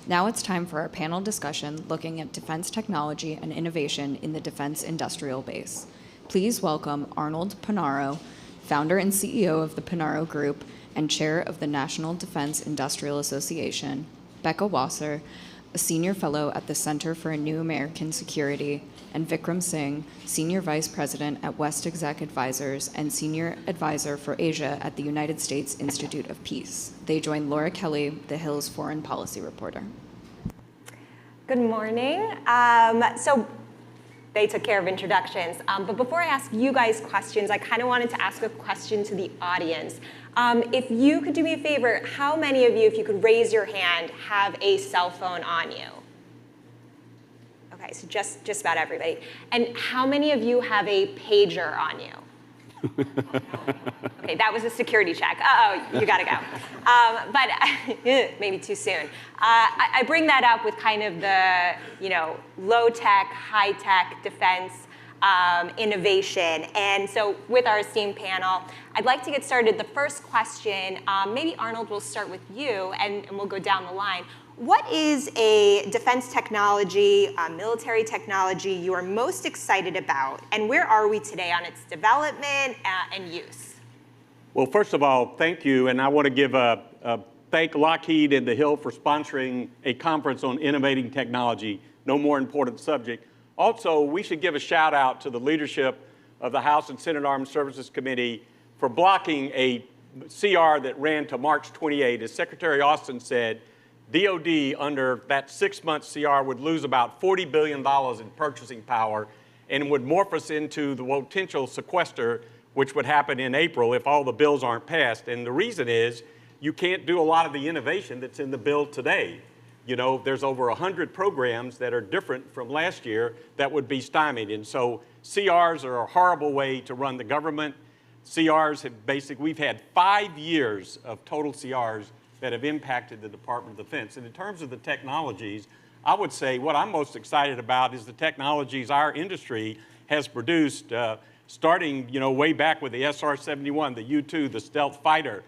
Now it's time for our panel discussion looking at defense technology and innovation in the defense industrial base. Please welcome Arnold Punaro, founder and CEO of the Punaro Group and chair of the National Defense Industrial Association, Becca, a senior fellow at the Center for a New American Security, and Vikram Singh, senior vice president at WestExec Advisors and senior advisor for Asia at the United States Institute of Peace. They join Laura Kelly, The Hill's foreign policy reporter. Good morning. So they took care of introductions. But before I ask you guys questions, I kind of wanted to ask a question to the audience. If you could do me a favor, how many of you, if you could raise your hand, have a cell phone on you? Okay, so just about everybody. And how many of you have a pager on you? Okay, that was a security check. Uh-oh, you gotta go. But maybe too soon. I bring that up with kind of the, low-tech, high-tech defense innovation. And so with our esteemed panel, I'd like to get started. The first question, maybe Arnold, will start with you, and we'll go down the line. What is a defense technology, military technology you are most excited about, and where are we today on its development and use? Well, first of all, thank you, and I want to thank Lockheed and the Hill for sponsoring a conference on innovating technology. No more important subject. Also, we should give a shout out to the leadership of the House and Senate Armed Services Committee for blocking a CR that ran to March 28. As Secretary Austin said, DOD, under that 6-month CR, would lose about $40 billion in purchasing power and would morph us into the potential sequester, which would happen in April if all the bills aren't passed. And the reason is you can't do a lot of the innovation that's in the bill today. There's over 100 programs that are different from last year that would be stymied. And so CRs are a horrible way to run the government. CRs have we've had 5 years of total CRs that have impacted the Department of Defense. And in terms of the technologies, I would say what I'm most excited about is the technologies our industry has produced, starting way back with the SR-71, the U-2, the stealth fighter,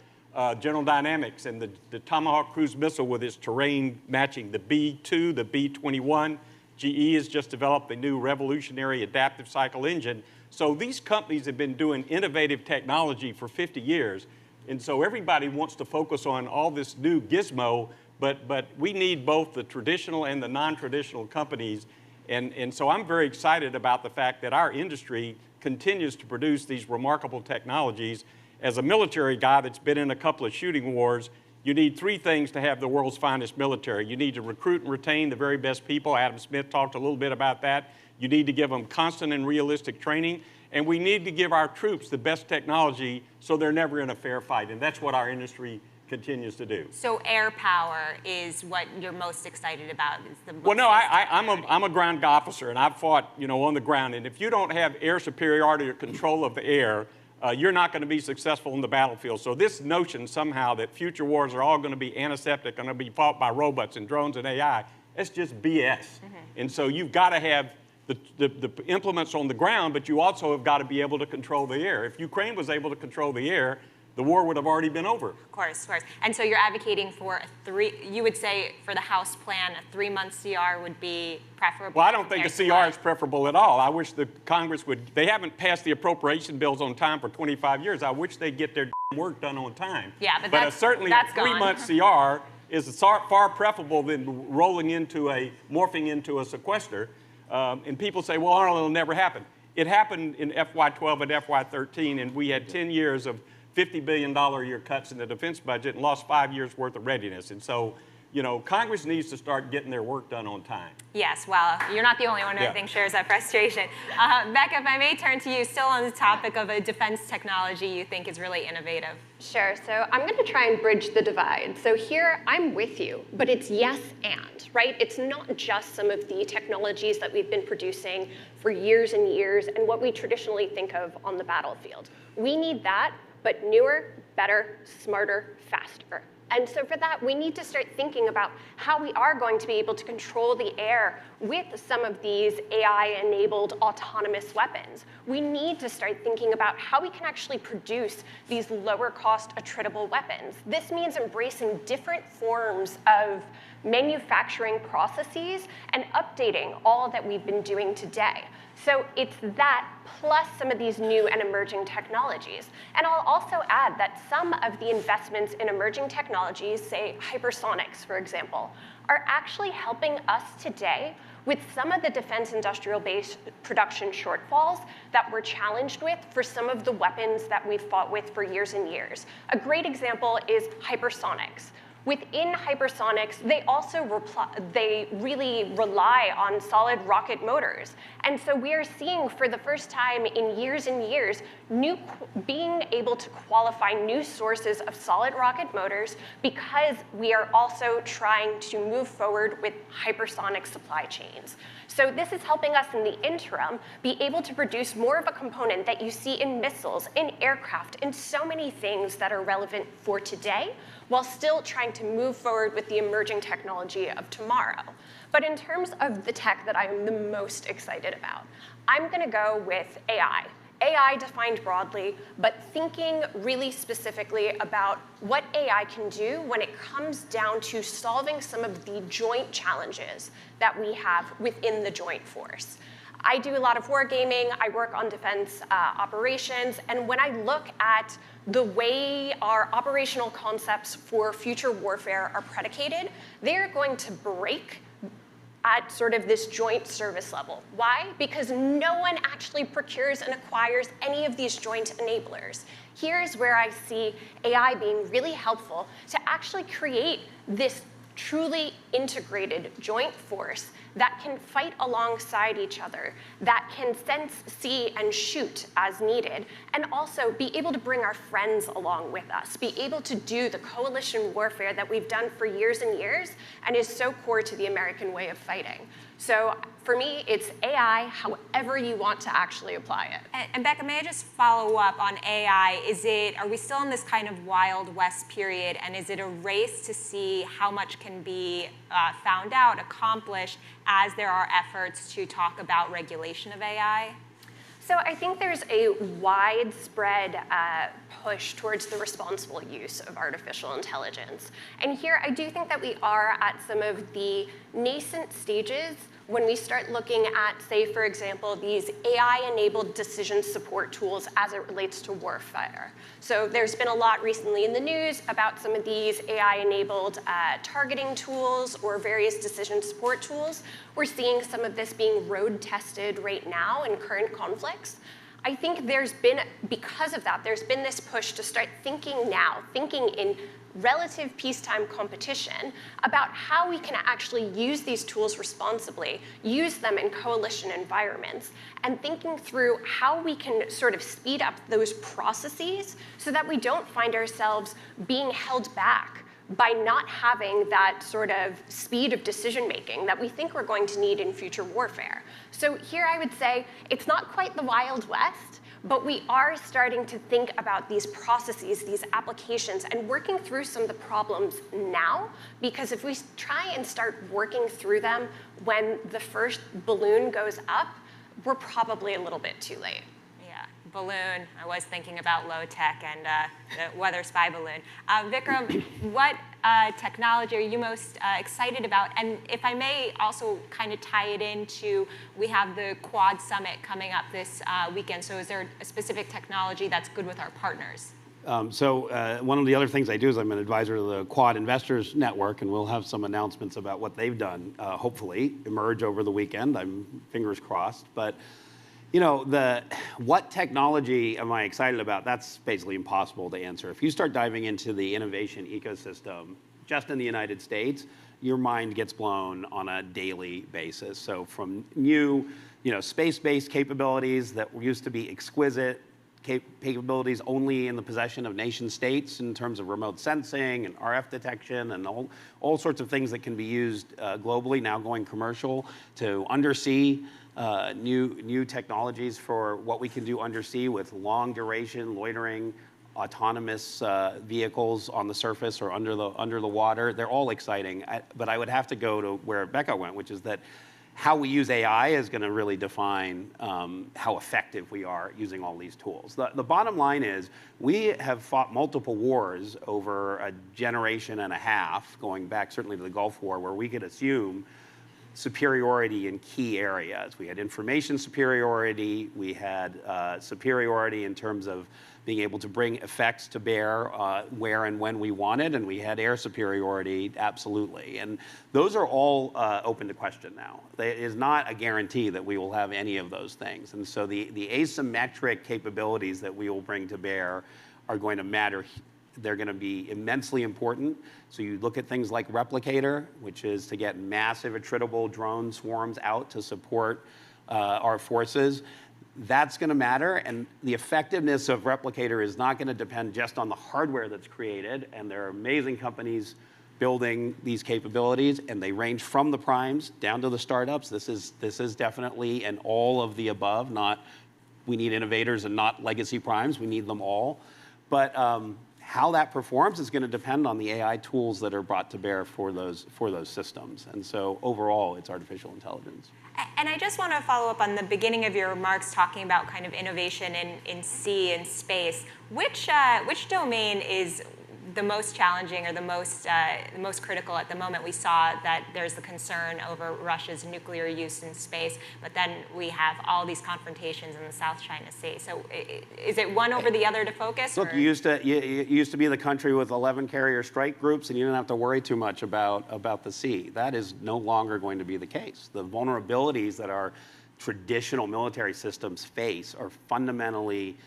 General Dynamics, and the Tomahawk cruise missile with its terrain matching, the B-2, the B-21. GE has just developed a new revolutionary adaptive cycle engine. So these companies have been doing innovative technology for 50 years. And so everybody wants to focus on all this new gizmo, but we need both the traditional and the non-traditional companies. And so I'm very excited about the fact that our industry continues to produce these remarkable technologies. As a military guy that's been in a couple of shooting wars, you need 3 things to have the world's finest military. You need to recruit and retain the very best people. Adam Smith talked a little bit about that. You need to give them constant and realistic training. And we need to give our troops the best technology so they're never in a fair fight. And that's what our industry continues to do. So air power is what you're most excited about? Well, no, I'm a ground officer, and I've fought on the ground. And if you don't have air superiority or control of the air, you're not going to be successful in the battlefield. So this notion somehow that future wars are all going to be antiseptic, going to be fought by robots and drones and AI, that's just BS. Mm-hmm. And so you've got to have the implements on the ground, but you also have got to be able to control the air. If Ukraine was able to control the air, the war would have already been over. Of course, of course. And so you're advocating for you would say for the House plan, a 3-month CR would be preferable? Well, I don't think a CR is preferable at all. I wish the Congress would, they haven't passed the appropriation bills on time for 25 years. I wish they'd get their work done on time. Yeah, but certainly a 3-month CR is far preferable than morphing into a sequester. And people say, well, Arnold, it'll never happen. It happened in FY12 and FY13, and we had 10 years of $50 billion a year cuts in the defense budget and lost 5 years worth of readiness. And so, Congress needs to start getting their work done on time. Yes, well, you're not the only one who I think shares that frustration. Becca, if I may turn to you, still on the topic of a defense technology you think is really innovative. Sure, so I'm going to try and bridge the divide. So here, I'm with you, but it's yes and, right? It's not just some of the technologies that we've been producing for years and years and what we traditionally think of on the battlefield. We need that, but newer, better, smarter, faster. And so for that, we need to start thinking about how we are going to be able to control the air with some of these AI-enabled autonomous weapons. We need to start thinking about how we can actually produce these lower-cost attritable weapons. This means embracing different forms of manufacturing processes, and updating all that we've been doing today. So it's that plus some of these new and emerging technologies. And I'll also add that some of the investments in emerging technologies, say hypersonics, for example, are actually helping us today with some of the defense industrial base production shortfalls that we're challenged with for some of the weapons that we've fought with for years and years. A great example is hypersonics. Within hypersonics, they really rely on solid rocket motors. And so we are seeing for the first time in years and years, being able to qualify new sources of solid rocket motors because we are also trying to move forward with hypersonic supply chains. So this is helping us in the interim be able to produce more of a component that you see in missiles, in aircraft, in so many things that are relevant for today, while still trying to move forward with the emerging technology of tomorrow. But in terms of the tech that I'm the most excited about, I'm gonna go with AI. AI defined broadly, but thinking really specifically about what AI can do when it comes down to solving some of the joint challenges that we have within the joint force. I do a lot of wargaming, I work on defense operations, and when I look at the way our operational concepts for future warfare are predicated, they're going to break at sort of this joint service level. Why? Because no one actually procures and acquires any of these joint enablers. Here's where I see AI being really helpful to actually create this truly integrated joint force that can fight alongside each other, that can sense, see, and shoot as needed, and also be able to bring our friends along with us, be able to do the coalition warfare that we've done for years and years and is so core to the American way of fighting. So for me, it's AI, however you want to actually apply it. And Becca, may I just follow up on AI? Are we still in this kind of Wild West period, and is it a race to see how much can be found out, accomplished, as there are efforts to talk about regulation of AI? So I think there's a widespread push towards the responsible use of artificial intelligence. And here I do think that we are at some of the nascent stages when we start looking at, say, for example, these AI-enabled decision support tools as it relates to warfare. So there's been a lot recently in the news about some of these AI-enabled targeting tools or various decision support tools. We're seeing some of this being road tested right now in current conflicts. I think because of that, there's been this push to start thinking now, thinking in relative peacetime competition about how we can actually use these tools responsibly, use them in coalition environments, and thinking through how we can sort of speed up those processes so that we don't find ourselves being held back by not having that sort of speed of decision making that we think we're going to need in future warfare. So here I would say it's not quite the Wild West, but we are starting to think about these processes, these applications, and working through some of the problems now, because if we try and start working through them when the first balloon goes up, we're probably a little bit too late. Balloon. I was thinking about low tech and the weather spy balloon. Vikram, what technology are you most excited about? And if I may also kind of tie it into, we have the Quad Summit coming up this weekend. So is there a specific technology that's good with our partners? One of the other things I do is I'm an advisor to the Quad Investors Network, and we'll have some announcements about what they've done, hopefully, emerge over the weekend. I'm fingers crossed. But you know, what technology am I excited about? That's basically impossible to answer. If you start diving into the innovation ecosystem, just in the United States, your mind gets blown on a daily basis. So from new, space-based capabilities that used to be exquisite capabilities only in the possession of nation states in terms of remote sensing and RF detection and all sorts of things that can be used globally, now going commercial, to undersea, new technologies for what we can do undersea with long duration, loitering, autonomous vehicles on the surface or under the water. They're all exciting, but I would have to go to where Becca went, which is that how we use AI is going to really define how effective we are using all these tools. The bottom line is we have fought multiple wars over a generation and a half, going back certainly to the Gulf War, where we could assume superiority in key areas. We had information superiority, we had superiority in terms of being able to bring effects to bear where and when we wanted, and we had air superiority, absolutely. And those are all open to question now. It is not a guarantee that we will have any of those things. And so the asymmetric capabilities that we will bring to bear are going to matter. They're going to be immensely important. So you look at things like Replicator, which is to get massive attritable drone swarms out to support our forces. That's going to matter, and the effectiveness of Replicator is not going to depend just on the hardware that's created, and there are amazing companies building these capabilities, and they range from the primes down to the startups. This is definitely an all of the above, not we need innovators and not legacy primes, we need them all. But how that performs is going to depend on the AI tools that are brought to bear for those systems. And so overall, it's artificial intelligence. And I just want to follow up on the beginning of your remarks talking about kind of innovation in sea and space. Which domain is the most challenging or the most critical at the moment? We saw that there's the concern over Russia's nuclear use in space, but then we have all these confrontations in the South China Sea. So is it one over the other to focus? Look, you used to be the country with 11 carrier strike groups, and you didn't have to worry too much about the sea. That is no longer going to be the case. The vulnerabilities that our traditional military systems face are fundamentally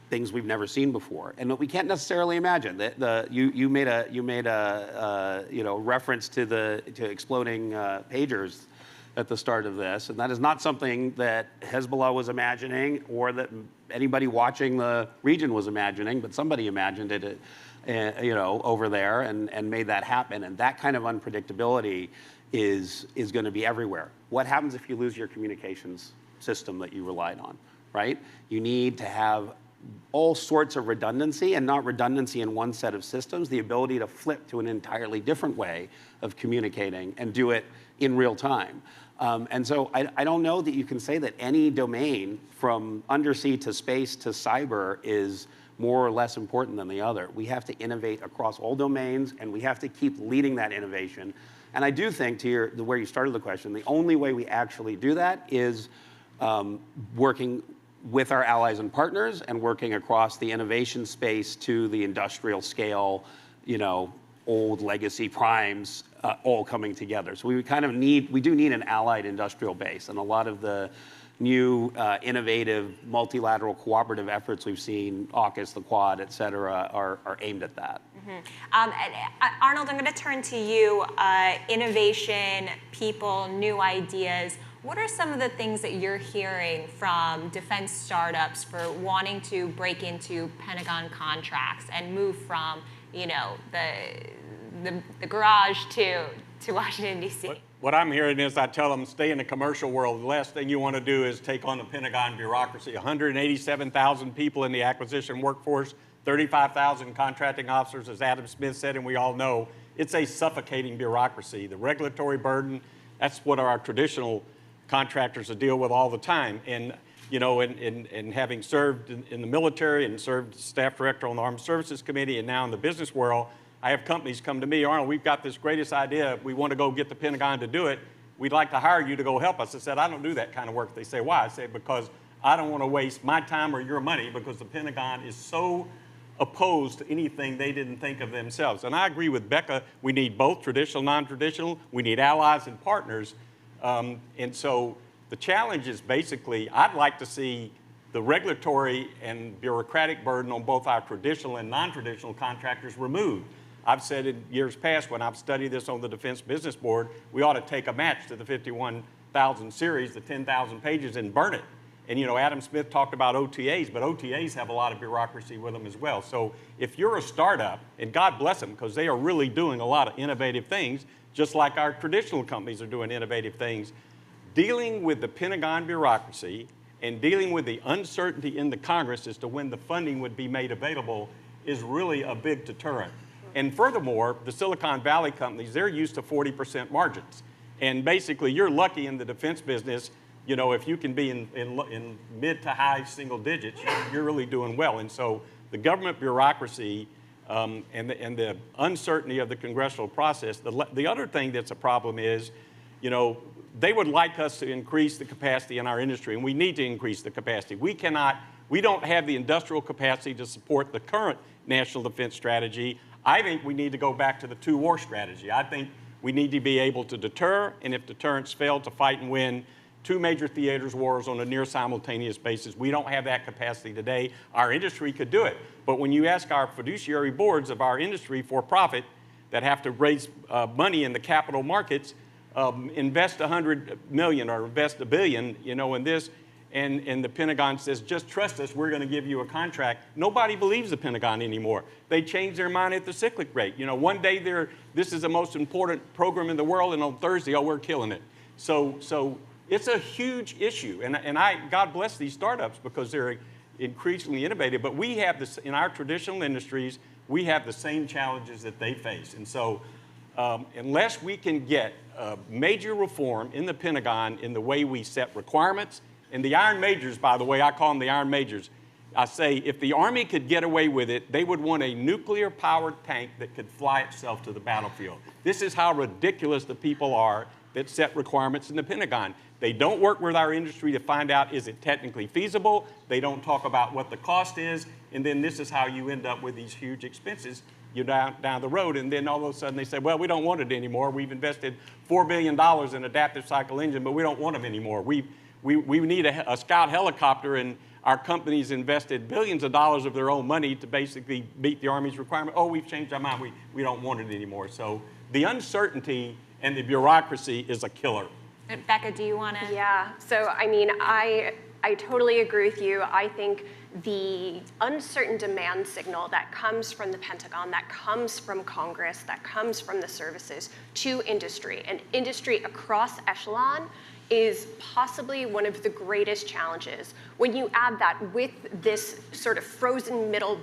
things we've never seen before, and we can't necessarily imagine. You made a reference to exploding pagers at the start of this, and that is not something that Hezbollah was imagining or that anybody watching the region was imagining, but somebody imagined it, over there and made that happen. And that kind of unpredictability is going to be everywhere. What happens if you lose your communications system that you relied on, right? You need to have all sorts of redundancy, and not redundancy in one set of systems, the ability to flip to an entirely different way of communicating and do it in real time. And so I don't know that you can say that any domain from undersea to space to cyber is more or less important than the other. We have to innovate across all domains, and we have to keep leading that innovation. And I do think, to where you started the question, the only way we actually do that is working with our allies and partners and working across the innovation space to the industrial scale, old legacy primes all coming together. So we do need an allied industrial base, and a lot of the new innovative multilateral cooperative efforts we've seen, AUKUS, the Quad, et cetera, are aimed at that. Mm-hmm. Arnold, I'm going to turn to you. Innovation, people, new ideas. What are some of the things that you're hearing from defense startups for wanting to break into Pentagon contracts and move from, the garage to Washington, D.C.? What I'm hearing is I tell them, stay in the commercial world. The last thing you want to do is take on the Pentagon bureaucracy. 187,000 people in the acquisition workforce, 35,000 contracting officers, as Adam Smith said, and we all know, it's a suffocating bureaucracy. The regulatory burden, that's what our traditional contractors deal with all the time. And, and having served in the military and served as staff director on the Armed Services Committee and now in the business world, I have companies come to me, Arnold, we've got this greatest idea. We want to go get the Pentagon to do it. We'd like to hire you to go help us. I said, I don't do that kind of work. They say, why? I say, because I don't want to waste my time or your money, because the Pentagon is so opposed to anything they didn't think of themselves. And I agree with Becca. We need both traditional, non-traditional. We need allies and partners. And so the challenge is basically, I'd like to see the regulatory and bureaucratic burden on both our traditional and non-traditional contractors removed. I've said in years past, when I've studied this on the Defense Business Board, we ought to take a match to the 51,000 series, the 10,000 pages, and burn it. And Adam Smith talked about OTAs, but OTAs have a lot of bureaucracy with them as well. So if you're a startup, and God bless them, because they are really doing a lot of innovative things, just like our traditional companies are doing innovative things, dealing with the Pentagon bureaucracy and dealing with the uncertainty in the Congress as to when the funding would be made available is really a big deterrent. And furthermore, the Silicon Valley companies, they're used to 40% margins. And basically, you're lucky in the defense business. You know, if you can be in mid to high single digits, you're really doing well. And so the government bureaucracy and the uncertainty of the congressional process, the other thing that's a problem is, you know, they would like us to increase the capacity in our industry, and we need to increase the capacity. We don't have the industrial capacity to support the current national defense strategy. I think we need to go back to the two-war strategy. I think we need to be able to deter, and if deterrence failed, to fight and win two major theaters wars on a near simultaneous basis. We don't have that capacity today. Our industry could do it. But when you ask our fiduciary boards of our industry for profit that have to raise money in the capital markets, invest $100 million or invest $1 billion, you know, in this, and the Pentagon says, just trust us, we're going to give you a contract. Nobody believes the Pentagon anymore. They change their mind at the cyclic rate. You know, one day this is the most important program in the world, and on Thursday, oh, we're killing it. So it's a huge issue, and God bless these startups because they're increasingly innovative, but we have this, in our traditional industries, we have the same challenges that they face. And so unless we can get major reform in the Pentagon in the way we set requirements, and the Iron Majors, by the way, I call them the Iron Majors. I say if the Army could get away with it, they would want a nuclear-powered tank that could fly itself to the battlefield. This is how ridiculous the people are that set requirements in the Pentagon. They don't work with our industry to find out, is it technically feasible? They don't talk about what the cost is, and then this is how you end up with these huge expenses down the road, and then all of a sudden they say, well, we don't want it anymore. We've invested $4 billion in adaptive cycle engine, but we don't want them anymore. We need a Scout helicopter, and our companies invested billions of dollars of their own money to basically meet the Army's requirement. Oh, we've changed our mind. We don't want it anymore. So the uncertainty and the bureaucracy is a killer. Becca, do you want to? Yeah, so I mean, I totally agree with you. I think the uncertain demand signal that comes from the Pentagon, that comes from Congress, that comes from the services to industry, and industry across echelon is possibly one of the greatest challenges. When you add that with this sort of frozen middle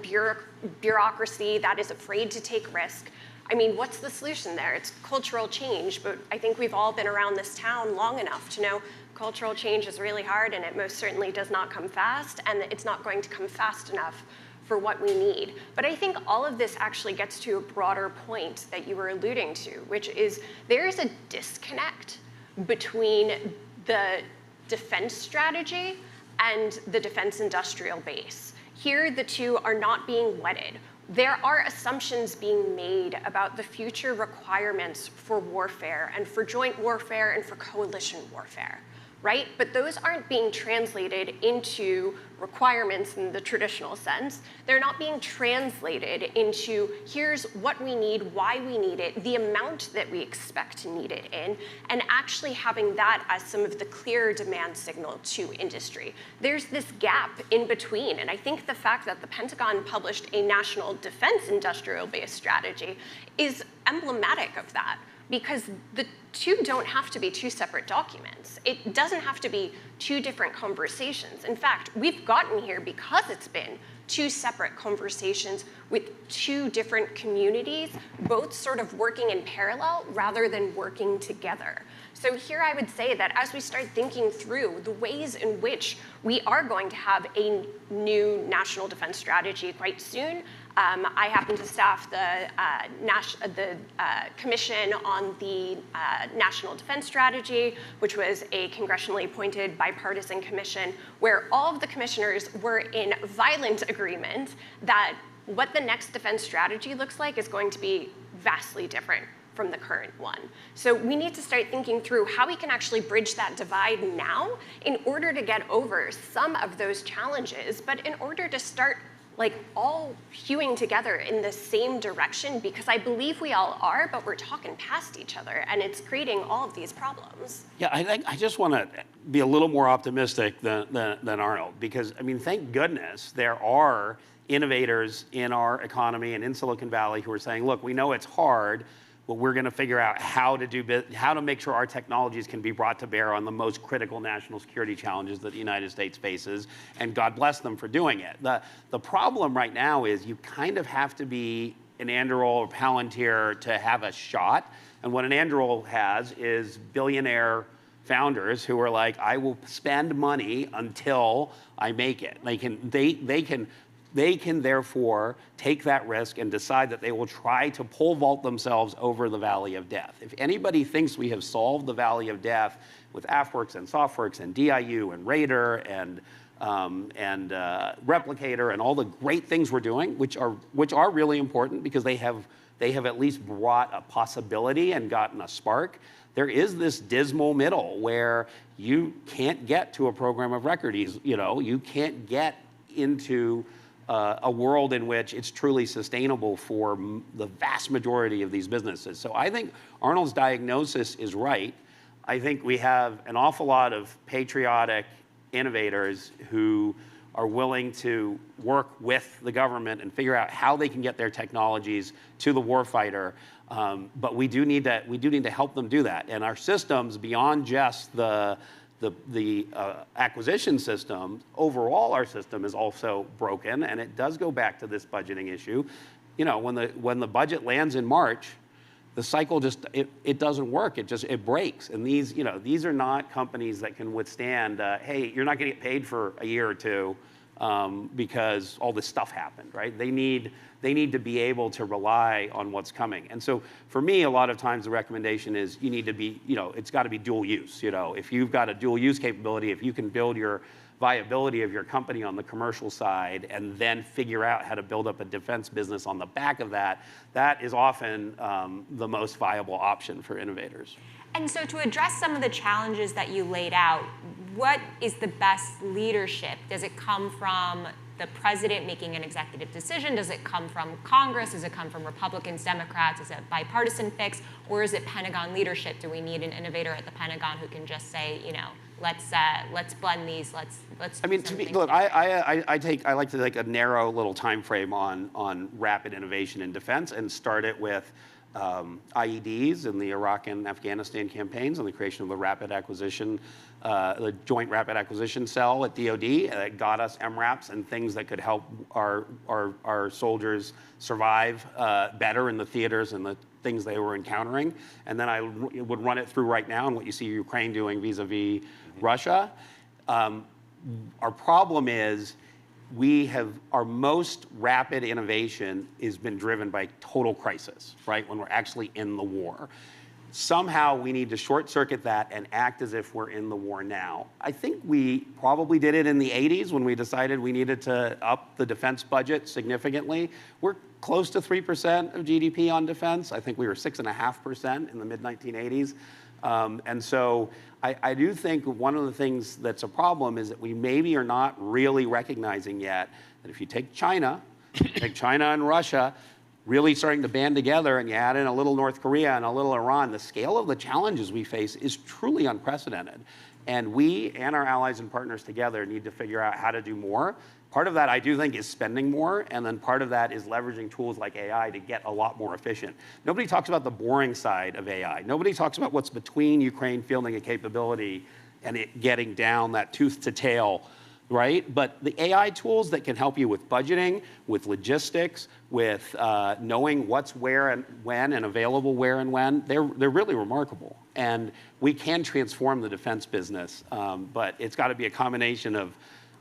bureaucracy that is afraid to take risk, I mean, what's the solution there? It's cultural change, but I think we've all been around this town long enough to know cultural change is really hard, and it most certainly does not come fast, and it's not going to come fast enough for what we need. But I think all of this actually gets to a broader point that you were alluding to, which is there is a disconnect between the defense strategy and the defense industrial base. Here, the two are not being wedded. There are assumptions being made about the future requirements for warfare and for joint warfare and for coalition warfare, right? But those aren't being translated into requirements in the traditional sense. They're not being translated into here's what we need, why we need it, the amount that we expect to need it in, and actually having that as some of the clearer demand signal to industry. There's this gap in between, and I think the fact that the Pentagon published a national defense industrial base strategy is emblematic of that, because the two don't have to be two separate documents. It doesn't have to be two different conversations. In fact, we've gotten here because it's been two separate conversations with two different communities, both sort of working in parallel rather than working together. So here I would say that as we start thinking through the ways in which we are going to have a new national defense strategy quite soon, I happen to staff the Commission on the National Defense Strategy, which was a congressionally appointed bipartisan commission where all of the commissioners were in violent agreement that what the next defense strategy looks like is going to be vastly different from the current one. So we need to start thinking through how we can actually bridge that divide now in order to get over some of those challenges, but in order to start like all hewing together in the same direction, because I believe we all are, but we're talking past each other, and it's creating all of these problems. Yeah, I just want to be a little more optimistic than Arnold, because, I mean, thank goodness there are innovators in our economy and in Silicon Valley who are saying, look, we know it's hard, but we're going to figure out how to make sure our technologies can be brought to bear on the most critical national security challenges that the United States faces, and God bless them for doing it. The problem right now is you kind of have to be an Anduril or Palantir to have a shot And what an Anduril has is billionaire founders who are like, I will spend money until I make it. They can therefore take that risk and decide that they will try to pole vault themselves over the valley of death. If anybody thinks we have solved the valley of death with AFWorks and SoftWorks and DIU and Raider and Replicator and all the great things we're doing, which are really important because they have at least brought a possibility and gotten a spark. There is this dismal middle where you can't get to a program of record. You can't get into a world in which it's truly sustainable for the vast majority of these businesses. So I think Arnold's diagnosis is right. I think we have an awful lot of patriotic innovators who are willing to work with the government and figure out how they can get their technologies to the warfighter. But we do need to help them do that. And our systems, beyond just the acquisition system, overall our system is also broken, and it does go back to this budgeting issue. When the budget lands in March, the cycle just it doesn't work. It breaks. And these are not companies that can withstand. Hey, you're not going to get paid for a year or two because all this stuff happened, right? They need to be able to rely on what's coming. And so for me, a lot of times the recommendation is you need to be, it's got to be dual use. If you've got a dual use capability, if you can build your viability of your company on the commercial side and then figure out how to build up a defense business on the back of that, that is often the most viable option for innovators. And so to address some of the challenges that you laid out, what is the best leadership? Does it come from the president making an executive decision? Does it come from Congress? Does it come from Republicans, Democrats? Is it a bipartisan fix? Or is it Pentagon leadership? Do we need an innovator at the Pentagon who can just say, let's blend these, let's. I mean, look, I like to take a narrow little time frame on rapid innovation in defense and start it with IEDs in the Iraq and Afghanistan campaigns and the creation of the Joint Rapid Acquisition Cell at DoD that got us MRAPs and things that could help our soldiers survive better in the theaters and the things they were encountering. And then I would run it through right now and what you see Ukraine doing vis-a-vis Russia. Our problem is our most rapid innovation has been driven by total crisis, right? When we're actually in the war. Somehow we need to short circuit that and act as if we're in the war now. I think we probably did it in the 80s when we decided we needed to up the defense budget significantly. We're close to 3% of GDP on defense. I think we were 6.5% in the mid-1980s. And so I do think one of the things that's a problem is that we maybe are not really recognizing yet that if you take China and Russia really starting to band together and you add in a little North Korea and a little Iran, the scale of the challenges we face is truly unprecedented. And we and our allies and partners together need to figure out how to do more. Part of that, I do think, is spending more, and then part of that is leveraging tools like AI to get a lot more efficient. Nobody talks about the boring side of AI. Nobody talks about what's between Ukraine fielding a capability and it getting down that tooth to tail, right? But the AI tools that can help you with budgeting, with logistics, with knowing what's where and when and available where and when, they're really remarkable. And we can transform the defense business, but it's got to be a combination of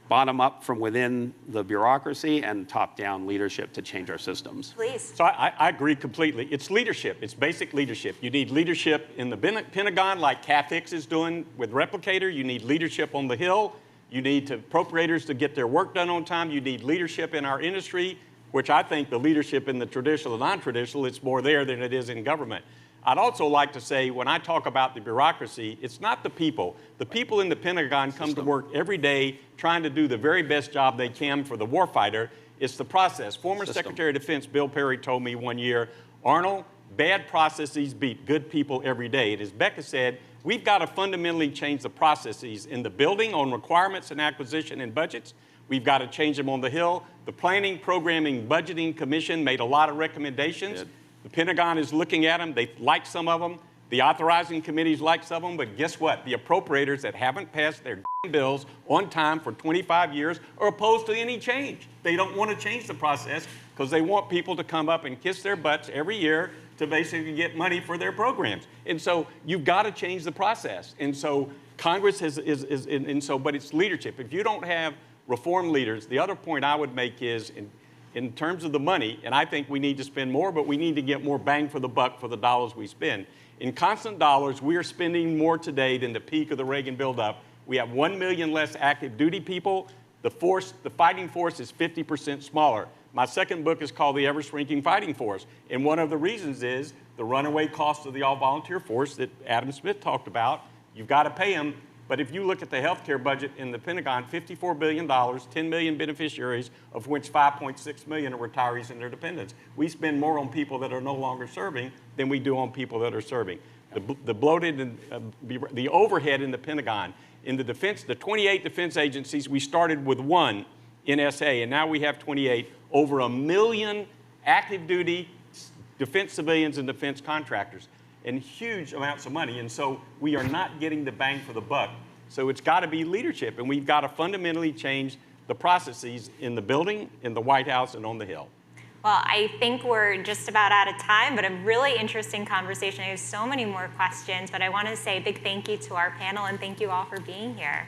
bottom up from within the bureaucracy and top down leadership to change our systems. Please. So I agree completely. It's leadership. It's basic leadership. You need leadership in the Pentagon like CAFIX is doing with Replicator. You need leadership on the Hill. You need appropriators to get their work done on time. You need leadership in our industry, which I think the leadership in the traditional and non-traditional, it's more there than it is in government. I'd also like to say, when I talk about the bureaucracy, it's not the people. The people in the Pentagon come to work every day trying to do the very best job they can for the warfighter. It's the process. Former Secretary of Defense Bill Perry told me one year, Arnold, bad processes beat good people every day. And as Becca said, we've got to fundamentally change the processes in the building on requirements and acquisition and budgets. We've got to change them on the Hill. The Planning, Programming, Budgeting Commission made a lot of recommendations. The Pentagon is looking at them. They like some of them. The authorizing committees like some of them. But guess what? The appropriators that haven't passed their bills on time for 25 years are opposed to any change. They don't want to change the process because they want people to come up and kiss their butts every year to basically get money for their programs. And so you've got to change the process. And so Congress but it's leadership. If you don't have reform leaders, the other point I would make is in terms of the money, and I think we need to spend more, but we need to get more bang for the buck for the dollars we spend. In constant dollars, we are spending more today than the peak of the Reagan buildup. We have 1 million less active duty people. The fighting force is 50% smaller. My second book is called The Ever-Shrinking Fighting Force. And one of the reasons is the runaway cost of the all-volunteer force that Adam Smith talked about. You've got to pay them. But if you look at the healthcare budget in the Pentagon, $54 billion, 10 million beneficiaries, of which 5.6 million are retirees and their dependents. We spend more on people that are no longer serving than we do on people that are serving. The bloated and the overhead in the Pentagon, in the 28 defense agencies, we started with 1 NSA, and now we have 28, over 1 million active duty defense civilians and defense contractors, and huge amounts of money. And so we are not getting the bang for the buck. So it's got to be leadership, and we've got to fundamentally change the processes in the building, in the White House, and on the Hill. Well, I think we're just about out of time, but a really interesting conversation. I have so many more questions, but I want to say a big thank you to our panel, and thank you all for being here.